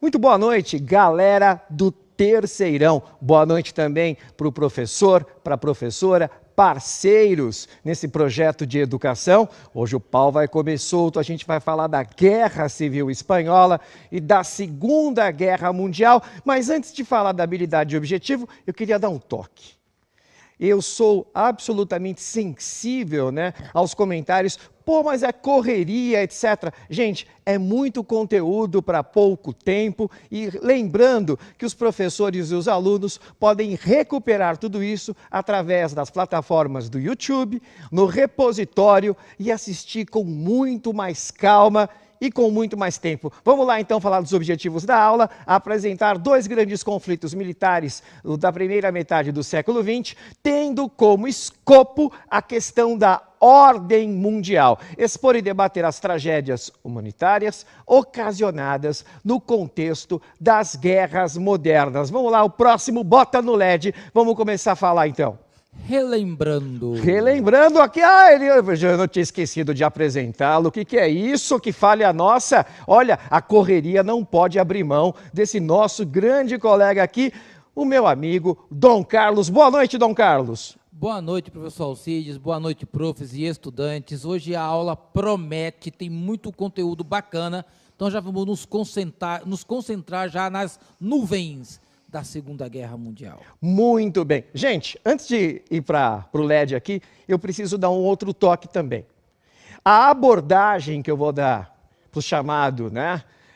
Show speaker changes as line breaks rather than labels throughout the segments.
Muito boa noite, galera do Terceirão. Boa noite também para o professor, para a professora, parceiros nesse projeto de educação. Hoje o pau vai comer solto, a gente vai falar da Guerra Civil Espanhola e da Segunda Guerra Mundial. Mas antes de falar da habilidade e objetivo, eu queria dar um toque. Eu sou absolutamente sensível, aos comentários. Pô, mas é correria, etc. Gente, é muito conteúdo para pouco tempo e lembrando que os professores e os alunos podem recuperar tudo isso através das plataformas do YouTube, no repositório e assistir com muito mais calma e com muito mais tempo. Vamos lá então falar dos objetivos da aula, apresentar dois grandes conflitos militares da primeira metade do século XX, tendo como escopo a questão da ordem mundial, expor e debater as tragédias humanitárias ocasionadas no contexto das guerras modernas. Vamos lá, o próximo bota no LED, vamos começar a falar então. Relembrando aqui, eu não tinha esquecido de apresentá-lo. O que é isso? Que falha nossa? Olha, a correria não pode abrir mão desse nosso grande colega aqui, o meu amigo Dom Carlos. Boa noite, Dom Carlos.
Boa noite, professor Alcides, boa noite, profs e estudantes. Hoje a aula promete, tem muito conteúdo bacana, então já vamos nos concentrar já nas nuvens da Segunda Guerra Mundial.
Muito bem. Gente, antes de ir para o LED aqui, eu preciso dar um outro toque também. A abordagem que eu vou dar para o chamado,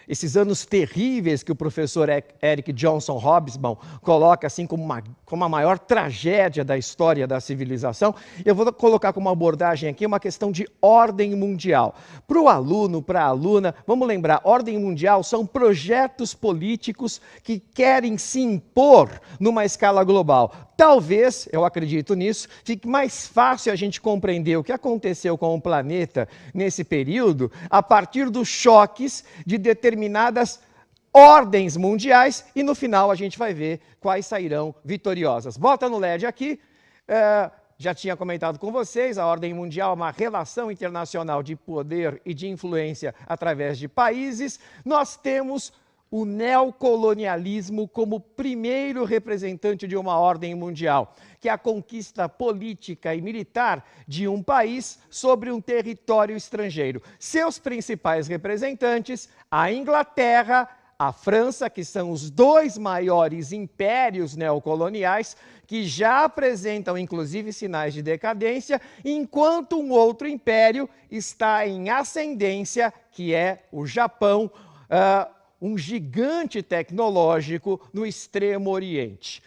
esses anos terríveis que o professor Eric Johnson Hobsbawm coloca assim como a maior tragédia da história da civilização, eu vou colocar como abordagem aqui uma questão de ordem mundial. Para o aluno, para a aluna, vamos lembrar, ordem mundial são projetos políticos que querem se impor numa escala global. Talvez, eu acredito nisso, fique mais fácil a gente compreender o que aconteceu com o planeta nesse período a partir dos choques de determinadas ordens mundiais e no final a gente vai ver quais sairão vitoriosas. Bota no LED aqui, já tinha comentado com vocês, a ordem mundial é uma relação internacional de poder e de influência através de países. Nós temos o neocolonialismo como primeiro representante de uma ordem mundial, que é a conquista política e militar de um país sobre um território estrangeiro. Seus principais representantes, a Inglaterra, a França, que são os dois maiores impérios neocoloniais, que já apresentam inclusive sinais de decadência, enquanto um outro império está em ascendência, que é o Japão, um gigante tecnológico no Extremo Oriente.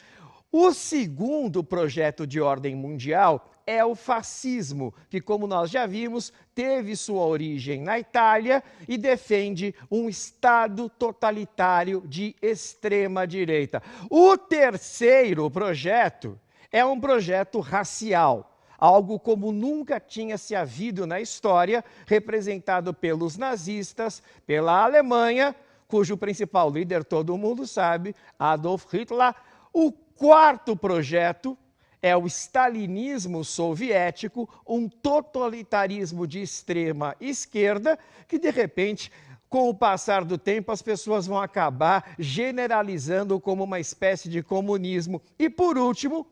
O segundo projeto de ordem mundial é o fascismo, que, como nós já vimos, teve sua origem na Itália e defende um Estado totalitário de extrema-direita. O terceiro projeto é um projeto racial, algo como nunca tinha se havido na história, representado pelos nazistas, pela Alemanha, cujo principal líder todo mundo sabe, Adolf Hitler. O quarto projeto é o stalinismo soviético, um totalitarismo de extrema esquerda, que de repente, com o passar do tempo, as pessoas vão acabar generalizando como uma espécie de comunismo. E por último,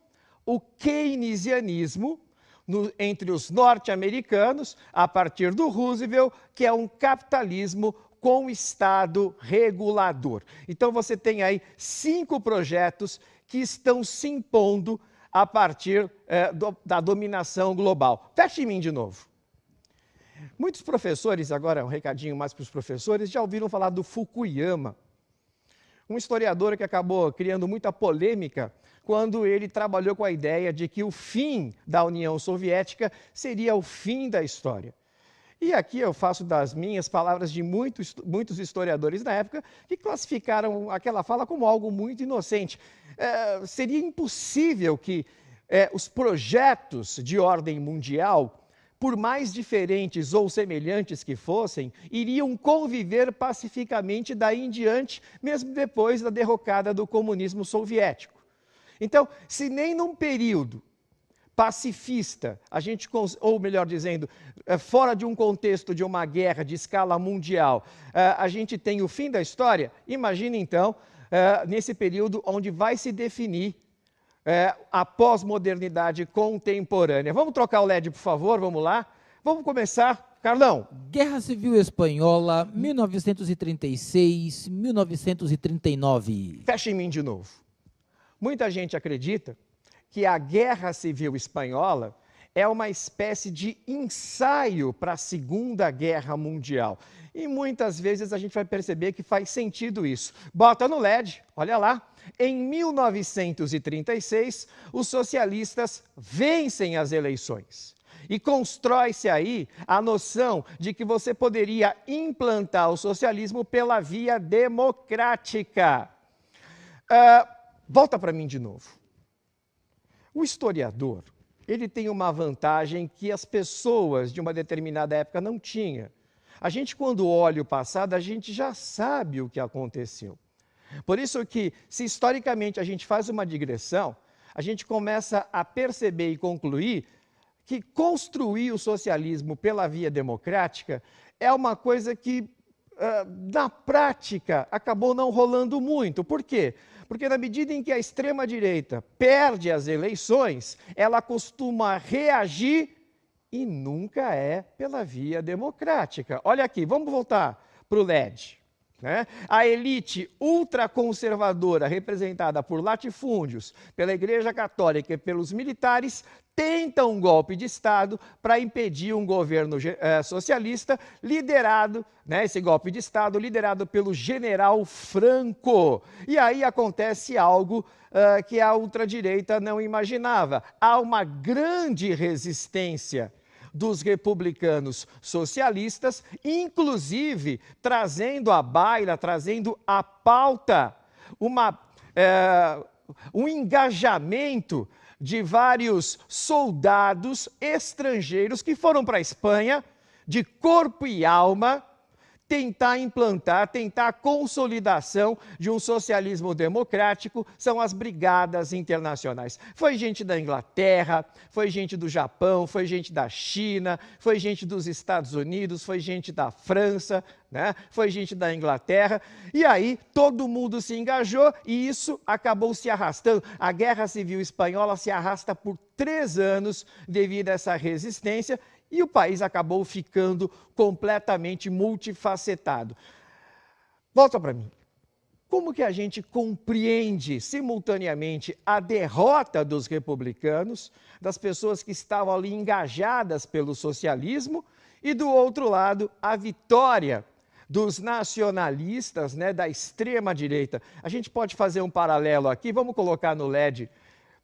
o keynesianismo, entre os norte-americanos, a partir do Roosevelt, que é um capitalismo com Estado regulador. Então você tem aí 5 projetos que estão se impondo a partir da dominação global. Feche em mim de novo. Muitos professores, agora um recadinho mais para os professores, já ouviram falar do Fukuyama, um historiador que acabou criando muita polêmica quando ele trabalhou com a ideia de que o fim da União Soviética seria o fim da história. E aqui eu faço das minhas palavras de muitos historiadores na época que classificaram aquela fala como algo muito inocente. Seria impossível que os projetos de ordem mundial, por mais diferentes ou semelhantes que fossem, iriam conviver pacificamente daí em diante, mesmo depois da derrocada do comunismo soviético. Então, se nem num período pacifista, ou melhor dizendo, fora de um contexto de uma guerra de escala mundial, a gente tem o fim da história, imagine então, nesse período onde vai se definir a pós-modernidade contemporânea. Vamos trocar o LED, por favor, vamos lá? Vamos começar, Carlão.
Guerra Civil Espanhola, 1936, 1939.
Fecha em mim de novo. Muita gente acredita que a Guerra Civil Espanhola é uma espécie de ensaio para a Segunda Guerra Mundial. E muitas vezes a gente vai perceber que faz sentido isso. Bota no LED, olha lá. Em 1936, os socialistas vencem as eleições. E constrói-se aí a noção de que você poderia implantar o socialismo pela via democrática. Volta para mim de novo. O historiador, ele tem uma vantagem que as pessoas de uma determinada época não tinham. A gente, quando olha o passado, a gente já sabe o que aconteceu. Por isso que, se historicamente a gente faz uma digressão, a gente começa a perceber e concluir que construir o socialismo pela via democrática é uma coisa que, na prática, acabou não rolando muito. Por quê? Porque na medida em que a extrema-direita perde as eleições, ela costuma reagir e nunca é pela via democrática. Olha aqui, vamos voltar para o LED. Né? A elite ultraconservadora, representada por latifúndios, pela Igreja Católica e pelos militares, tenta um golpe de Estado para impedir um governo socialista liderado, né, esse golpe de Estado liderado pelo general Franco. E aí acontece algo que a ultradireita não imaginava. Há uma grande resistência dos republicanos socialistas, inclusive trazendo à baila, trazendo à pauta um engajamento de vários soldados estrangeiros que foram para a Espanha, de corpo e alma, tentar implantar, tentar a consolidação de um socialismo democrático, são as brigadas internacionais. Foi gente da Inglaterra, foi gente do Japão, foi gente da China, foi gente dos Estados Unidos, foi gente da França, né? Foi gente da Inglaterra, e aí todo mundo se engajou e isso acabou se arrastando. A Guerra Civil Espanhola se arrasta por 3 anos devido a essa resistência, e o país acabou ficando completamente multifacetado. Volta para mim. Como que a gente compreende simultaneamente a derrota dos republicanos, das pessoas que estavam ali engajadas pelo socialismo, e do outro lado, a vitória dos nacionalistas, né, da extrema-direita? A gente pode fazer um paralelo aqui, vamos colocar no LED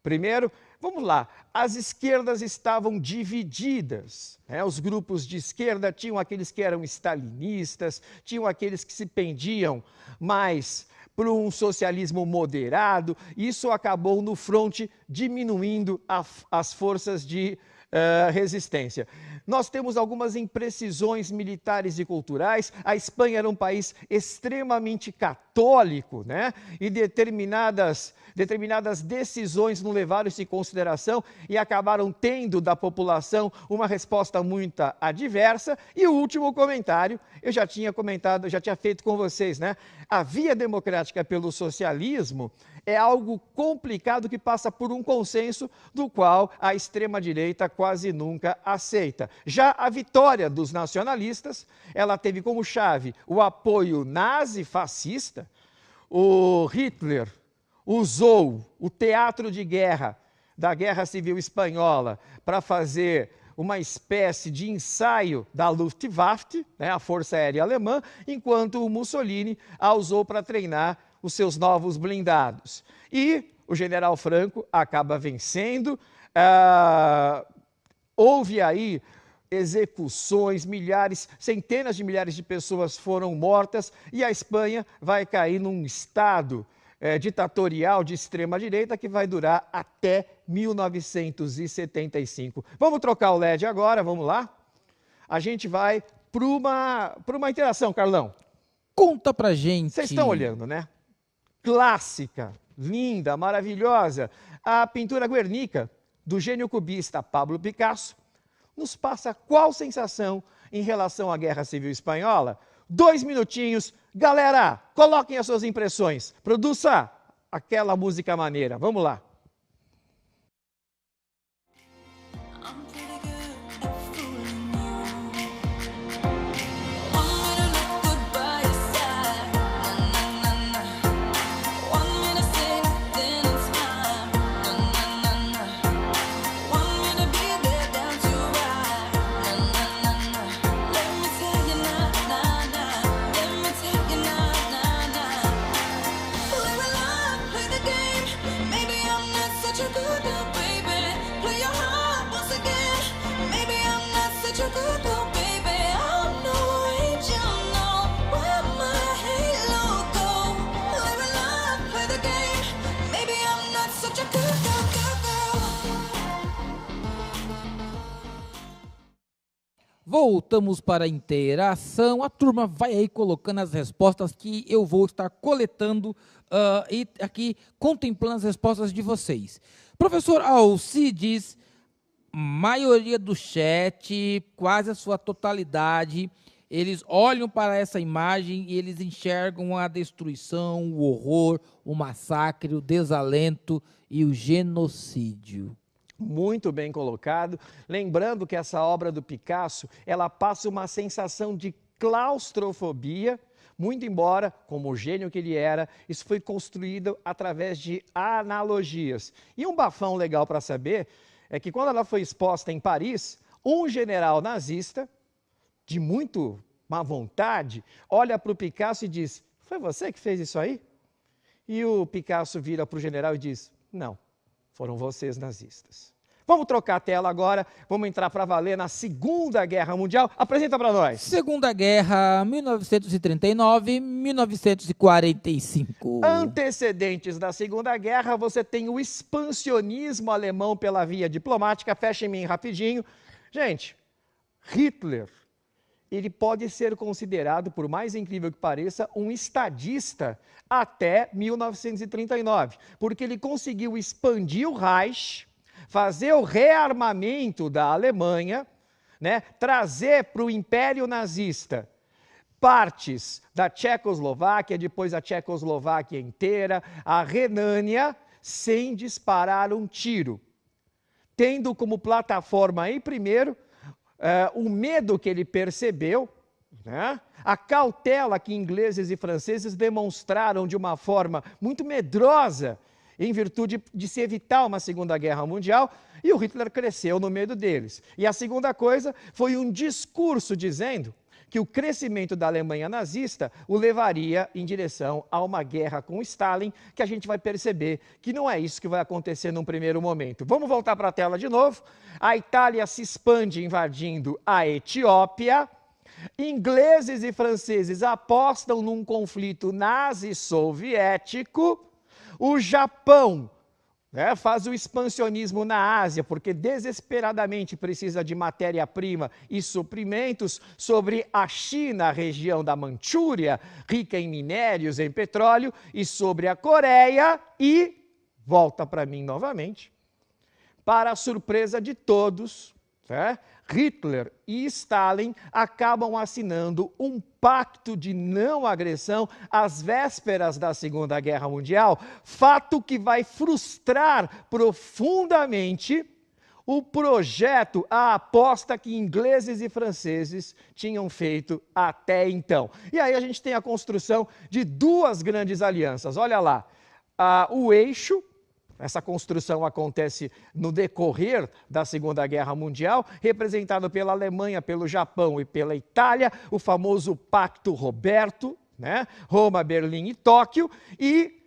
primeiro. Vamos lá, as esquerdas estavam divididas, né? Os grupos de esquerda tinham aqueles que eram stalinistas, tinham aqueles que se pendiam mais para um socialismo moderado, e isso acabou no fronte diminuindo as forças de resistência. Nós temos algumas imprecisões militares e culturais. A Espanha era um país extremamente católico, né? E determinadas decisões não levaram isso em consideração e acabaram tendo da população uma resposta muito adversa. E o último comentário, eu já tinha comentado, já tinha feito com vocês, né? A via democrática pelo socialismo é algo complicado que passa por um consenso do qual a extrema-direita quase nunca aceita. Já a vitória dos nacionalistas, ela teve como chave o apoio nazi-fascista. O Hitler usou o teatro de guerra da Guerra Civil Espanhola para fazer uma espécie de ensaio da Luftwaffe, né, a Força Aérea Alemã, enquanto o Mussolini a usou para treinar os seus novos blindados. E o general Franco acaba vencendo. Houve aí execuções, centenas de milhares de pessoas foram mortas e a Espanha vai cair num estado ditatorial de extrema-direita que vai durar até 1975. Vamos trocar o LED agora, vamos lá? A gente vai para uma interação, Carlão.
Conta pra gente.
Vocês estão olhando, né? Clássica, linda, maravilhosa. A pintura Guernica, do gênio cubista Pablo Picasso, nos passa qual sensação em relação à Guerra Civil Espanhola? 2 minutinhos. Galera, coloquem as suas impressões. Produza aquela música maneira. Vamos lá.
Voltamos para a interação. A turma vai aí colocando as respostas que eu vou estar coletando e aqui contemplando as respostas de vocês. Professor Alcides, maioria do chat, quase a sua totalidade, eles olham para essa imagem e eles enxergam a destruição, o horror, o massacre, o desalento e o genocídio.
Muito bem colocado. Lembrando que essa obra do Picasso, ela passa uma sensação de claustrofobia, muito embora, como o gênio que ele era, isso foi construído através de analogias. E um bafão legal para saber é que quando ela foi exposta em Paris, um general nazista, de muito má vontade, olha para o Picasso e diz: foi você que fez isso aí? E o Picasso vira para o general e diz: não. Foram vocês nazistas. Vamos trocar a tela agora, vamos entrar para valer na Segunda Guerra Mundial. Apresenta para nós.
Segunda Guerra, 1939-1945.
Antecedentes da Segunda Guerra, você tem o expansionismo alemão pela via diplomática. Fecha em mim rapidinho. Gente, Hitler, ele pode ser considerado, por mais incrível que pareça, um estadista até 1939, porque ele conseguiu expandir o Reich, fazer o rearmamento da Alemanha, né, trazer para o Império Nazista partes da Tchecoslováquia, depois a Tchecoslováquia inteira, a Renânia, sem disparar um tiro, tendo como plataforma aí primeiro o medo que ele percebeu, né? A cautela que ingleses e franceses demonstraram de uma forma muito medrosa em virtude de se evitar uma Segunda Guerra Mundial, e o Hitler cresceu no medo deles. E a segunda coisa foi um discurso dizendo que o crescimento da Alemanha nazista o levaria em direção a uma guerra com Stalin, que a gente vai perceber que não é isso que vai acontecer num primeiro momento. Vamos voltar para a tela de novo. A Itália se expande invadindo a Etiópia. Ingleses e franceses apostam num conflito nazi-soviético. O Japão faz o expansionismo na Ásia, porque desesperadamente precisa de matéria-prima e suprimentos. Sobre a China, a região da Manchúria, rica em minérios, em petróleo, e sobre a Coreia, e volta para mim novamente, para a surpresa de todos, Hitler e Stalin acabam assinando um pacto de não agressão às vésperas da Segunda Guerra Mundial, fato que vai frustrar profundamente o projeto, a aposta que ingleses e franceses tinham feito até então. E aí a gente tem a construção de duas grandes alianças. Olha lá, o eixo. Essa construção acontece no decorrer da Segunda Guerra Mundial, representado pela Alemanha, pelo Japão e pela Itália, o famoso Pacto Roberto, Roma, Berlim e Tóquio, e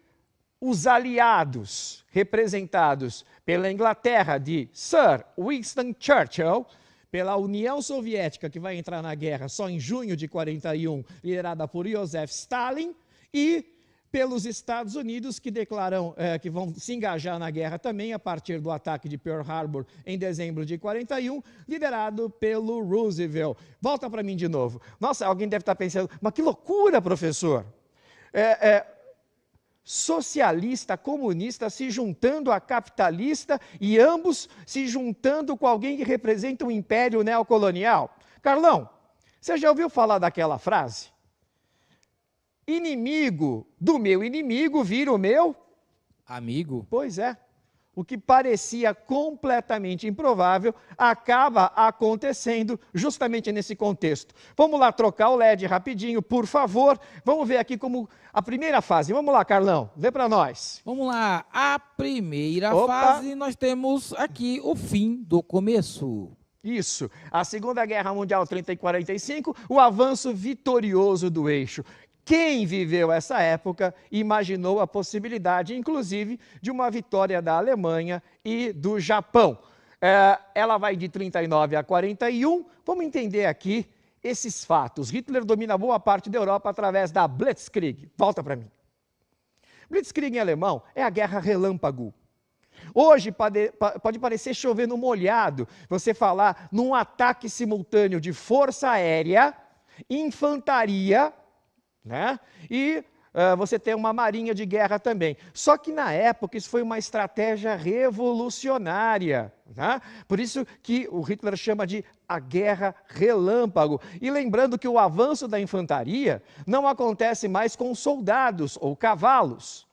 os aliados, representados pela Inglaterra de Sir Winston Churchill, pela União Soviética, que vai entrar na guerra só em junho de 1941, liderada por Joseph Stalin, e pelos Estados Unidos, que declaram que vão se engajar na guerra também a partir do ataque de Pearl Harbor em dezembro de 1941, liderado pelo Roosevelt. Volta para mim de novo. Nossa, alguém deve estar pensando, mas que loucura, professor! socialista, comunista se juntando a capitalista e ambos se juntando com alguém que representa um império neocolonial. Carlão, você já ouviu falar daquela frase? Inimigo do meu inimigo vira o meu
amigo.
Pois é. O que parecia completamente improvável acaba acontecendo justamente nesse contexto. Vamos lá trocar o LED rapidinho, por favor. Vamos ver aqui como a primeira fase. Vamos lá, Carlão, vê para nós.
Vamos lá. A primeira
Opa.
fase, nós temos aqui o fim do começo.
Isso. A Segunda Guerra Mundial 30 e 45, o avanço vitorioso do eixo. Quem viveu essa época imaginou a possibilidade, inclusive, de uma vitória da Alemanha e do Japão. Ela vai de 39 a 41. Vamos entender aqui esses fatos. Hitler domina boa parte da Europa através da Blitzkrieg. Volta para mim. Blitzkrieg em alemão é a guerra relâmpago. Hoje pode parecer chover no molhado você falar num ataque simultâneo de força aérea, infantaria, né? E você tem uma marinha de guerra também. Só que na época isso foi uma estratégia revolucionária, né? Por isso que o Hitler chama de a guerra relâmpago. E lembrando que o avanço da infantaria não acontece mais com soldados ou cavalos,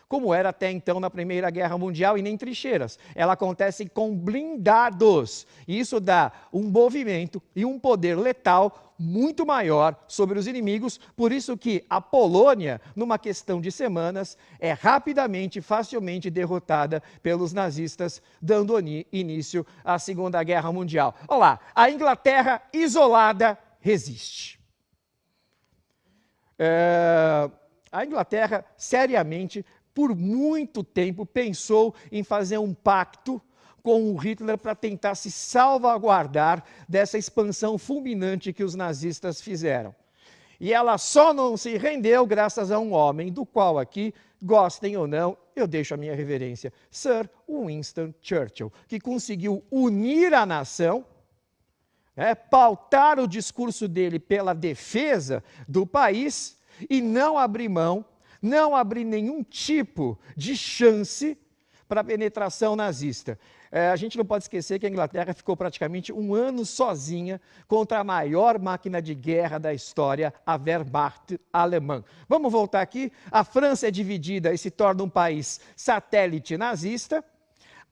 como era até então na Primeira Guerra Mundial, e nem trincheiras. Ela acontece com blindados. E isso dá um movimento e um poder letal muito maior sobre os inimigos. Por isso que a Polônia, numa questão de semanas, é rapidamente, facilmente derrotada pelos nazistas, dando início à Segunda Guerra Mundial. Olha lá, a Inglaterra isolada resiste. A Inglaterra, seriamente, por muito tempo, pensou em fazer um pacto com o Hitler para tentar se salvaguardar dessa expansão fulminante que os nazistas fizeram. E ela só não se rendeu graças a um homem, do qual aqui, gostem ou não, eu deixo a minha reverência, Sir Winston Churchill, que conseguiu unir a nação, pautar o discurso dele pela defesa do país e não abrir mão, não abrir nenhum tipo de chance para a penetração nazista. A gente não pode esquecer que a Inglaterra ficou praticamente um ano sozinha contra a maior máquina de guerra da história, a Wehrmacht alemã. Vamos voltar aqui. A França é dividida e se torna um país satélite nazista,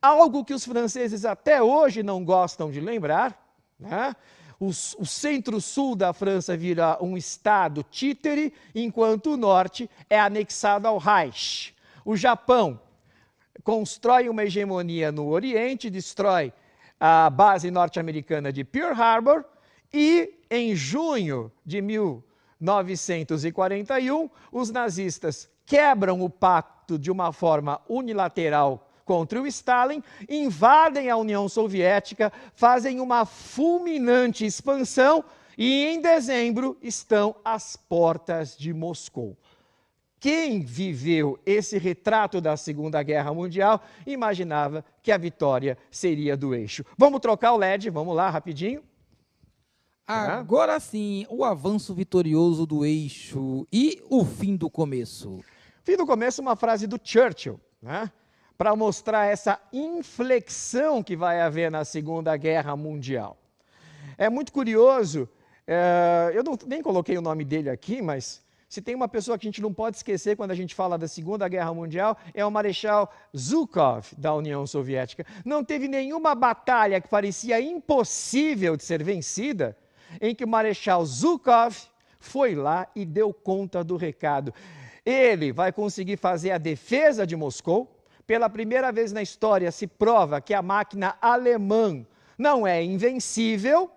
algo que os franceses até hoje não gostam de lembrar, né? O centro-sul da França vira um estado títere, enquanto o norte é anexado ao Reich. O Japão constrói uma hegemonia no Oriente, destrói a base norte-americana de Pearl Harbor e, em junho de 1941, os nazistas quebram o pacto de uma forma unilateral contra o Stalin, invadem a União Soviética, fazem uma fulminante expansão e, em dezembro, estão às portas de Moscou. Quem viveu esse retrato da Segunda Guerra Mundial imaginava que a vitória seria do eixo. Vamos trocar o LED, vamos lá, rapidinho.
Agora sim, o avanço vitorioso do eixo e o fim do começo.
Fim do começo, uma frase do Churchill, né? Para mostrar essa inflexão que vai haver na Segunda Guerra Mundial. É muito curioso, eu nem coloquei o nome dele aqui, mas se tem uma pessoa que a gente não pode esquecer quando a gente fala da Segunda Guerra Mundial, é o Marechal Zhukov, da União Soviética. Não teve nenhuma batalha que parecia impossível de ser vencida, em que o Marechal Zhukov foi lá e deu conta do recado. Ele vai conseguir fazer a defesa de Moscou. Pela primeira vez na história se prova que a máquina alemã não é invencível,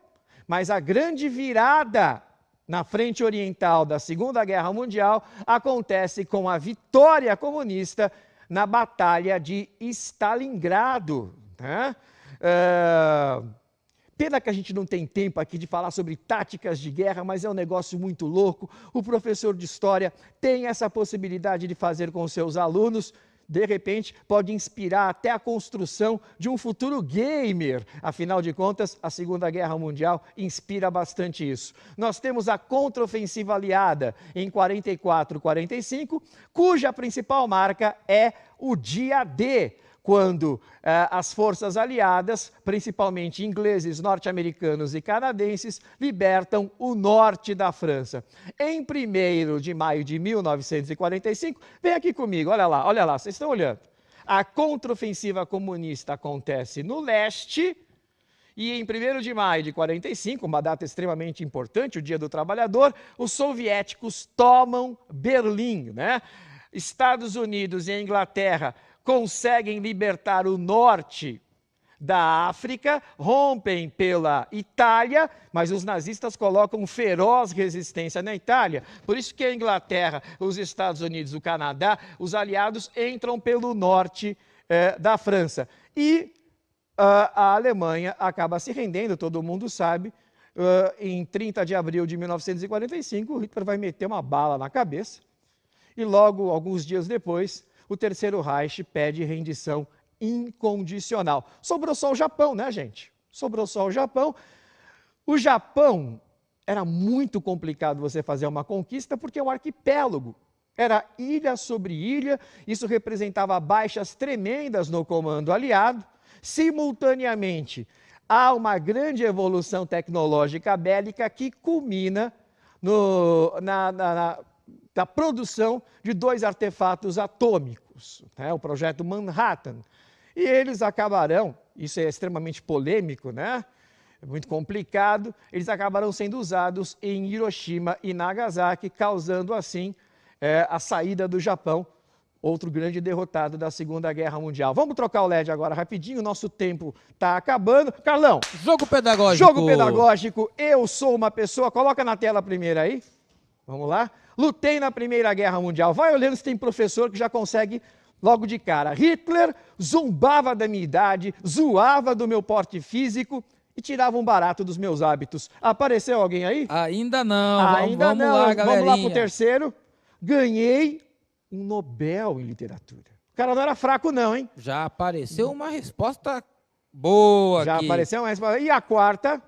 mas a grande virada na frente oriental da Segunda Guerra Mundial acontece com a vitória comunista na Batalha de Stalingrado, né? Pena que a gente não tem tempo aqui de falar sobre táticas de guerra, mas é um negócio muito louco. O professor de história tem essa possibilidade de fazer com os seus alunos. de repente, pode inspirar até a construção de um futuro gamer. Afinal de contas, a Segunda Guerra Mundial inspira bastante isso. Nós temos a contraofensiva aliada em 44-45, cuja principal marca é o dia D, quando as forças aliadas, principalmente ingleses, norte-americanos e canadenses, libertam o norte da França. Em 1º de maio de 1945, vem aqui comigo, olha lá, vocês estão olhando. A contraofensiva comunista acontece no leste, e em 1º de maio de 45, uma data extremamente importante, o Dia do Trabalhador, os soviéticos tomam Berlim, né? Estados Unidos e Inglaterra conseguem libertar o norte da África, rompem pela Itália, mas os nazistas colocam feroz resistência na Itália. Por isso que a Inglaterra, os Estados Unidos, o Canadá, os aliados entram pelo norte da França. E a Alemanha acaba se rendendo, todo mundo sabe. Em 30 de abril de 1945, Hitler vai meter uma bala na cabeça. E logo, alguns dias depois, o Terceiro Reich pede rendição incondicional. Sobrou só o Japão, né, gente? Sobrou só o Japão. O Japão era muito complicado você fazer uma conquista porque é um arquipélago. Era ilha sobre ilha, isso representava baixas tremendas no comando aliado. Simultaneamente, há uma grande evolução tecnológica bélica que culmina da produção de 2 artefatos atômicos, né? O projeto Manhattan. E eles acabarão, isso é extremamente polêmico, né? É muito complicado, eles acabarão sendo usados em Hiroshima e Nagasaki, causando assim a saída do Japão, outro grande derrotado da Segunda Guerra Mundial. Vamos trocar o LED agora rapidinho, nosso tempo está acabando. Carlão!
Jogo pedagógico!
Jogo pedagógico, eu sou uma pessoa, coloca na tela primeiro aí. Vamos lá? Lutei na Primeira Guerra Mundial. Vai olhando se tem professor que já consegue logo de cara. Hitler zombava da minha idade, zoava do meu porte físico e tirava um barato dos meus hábitos. Apareceu alguém aí?
Ainda não.
Ainda não.
Lá, galerinha.
Vamos lá pro terceiro. Ganhei um Nobel em literatura. O cara não era fraco não, hein?
Já apareceu uma resposta boa
Já
aqui.
apareceu uma resposta. E a quarta?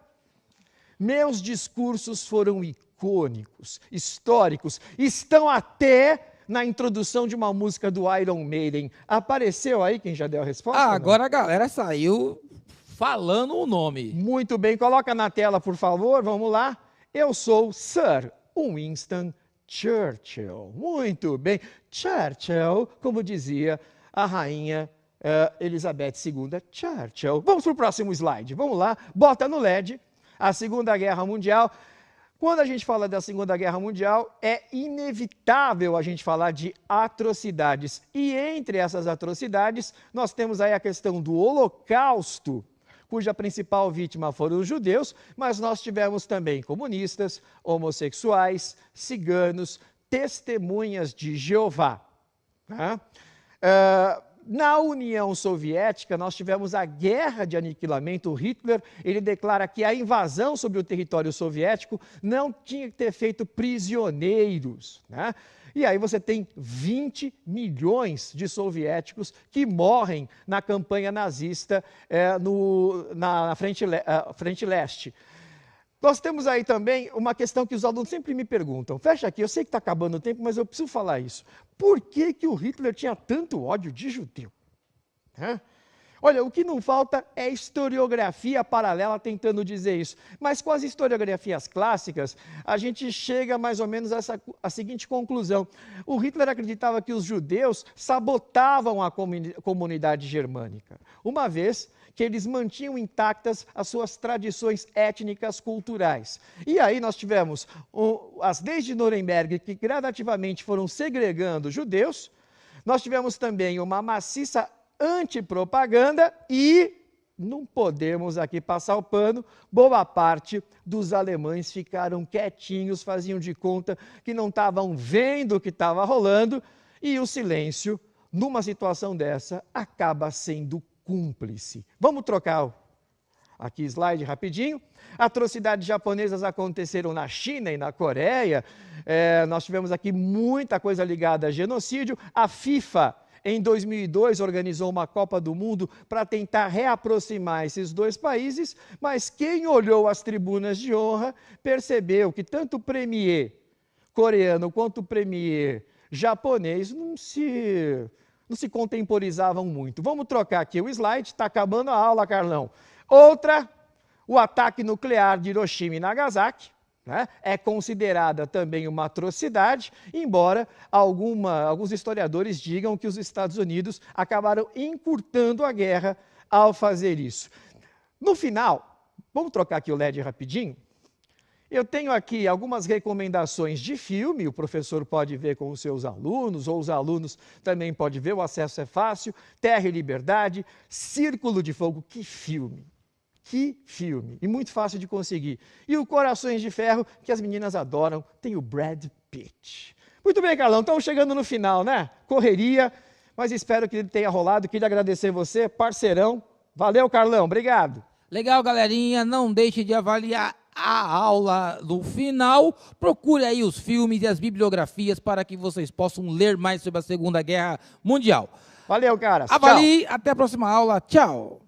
Meus discursos foram icônicos, históricos, estão até na introdução de uma música do Iron Maiden. Apareceu aí quem já deu a resposta?
Agora a galera saiu falando o nome.
Muito bem, coloca na tela, por favor, vamos lá. Eu sou Sir Winston Churchill. Muito bem, Churchill, como dizia a rainha Elizabeth II, Churchill. Vamos para o próximo slide, vamos lá, bota no LED, a Segunda Guerra Mundial. Quando a gente fala da Segunda Guerra Mundial, é inevitável a gente falar de atrocidades. E entre essas atrocidades, nós temos aí a questão do Holocausto, cuja principal vítima foram os judeus, mas nós tivemos também comunistas, homossexuais, ciganos, testemunhas de Jeová. Né? Na União Soviética, nós tivemos a guerra de aniquilamento. O Hitler, ele declara que a invasão sobre o território soviético não tinha que ter feito prisioneiros, né? E aí você tem 20 milhões de soviéticos que morrem na campanha nazista na frente leste. Nós temos aí também uma questão que os alunos sempre me perguntam. Fecha aqui, eu sei que está acabando o tempo, mas eu preciso falar isso. Por que o Hitler tinha tanto ódio de judeu? Olha, o que não falta é historiografia paralela tentando dizer isso. Mas com as historiografias clássicas, a gente chega mais ou menos a seguinte conclusão. O Hitler acreditava que os judeus sabotavam a comunidade germânica, uma vez que eles mantinham intactas as suas tradições étnicas culturais. E aí nós tivemos as leis de Nuremberg, que gradativamente foram segregando judeus. Nós tivemos também uma maciça antipropaganda e, não podemos aqui passar o pano, boa parte dos alemães ficaram quietinhos, faziam de conta que não estavam vendo o que estava rolando, e o silêncio, numa situação dessa, acaba sendo cúmplice. Vamos trocar aqui slide rapidinho. Atrocidades japonesas aconteceram na China e na Coreia. Nós tivemos aqui muita coisa ligada a genocídio. A FIFA em 2002, organizou uma Copa do Mundo para tentar reaproximar esses dois países, mas quem olhou as tribunas de honra percebeu que tanto o premier coreano quanto o premier japonês não se contemporizavam muito. Vamos trocar aqui o slide, está acabando a aula, Carlão. Outra, o ataque nuclear de Hiroshima e Nagasaki, né? É considerada também uma atrocidade, embora alguns historiadores digam que os Estados Unidos acabaram encurtando a guerra ao fazer isso. No final, vamos trocar aqui o LED rapidinho? Eu tenho aqui algumas recomendações de filme, o professor pode ver com os seus alunos, ou os alunos também podem ver, o acesso é fácil. Terra e Liberdade, Círculo de Fogo, que filme! Que filme! E muito fácil de conseguir. E o Corações de Ferro, que as meninas adoram, tem o Brad Pitt. Muito bem, Carlão, estamos chegando no final, né? Correria, mas espero que ele tenha rolado. Queria agradecer você, parceirão. Valeu, Carlão, obrigado.
Legal, galerinha, não deixe de avaliar a aula no final. Procure aí os filmes e as bibliografias para que vocês possam ler mais sobre a Segunda Guerra Mundial.
Valeu, cara.
Avalie, até a próxima aula. Tchau.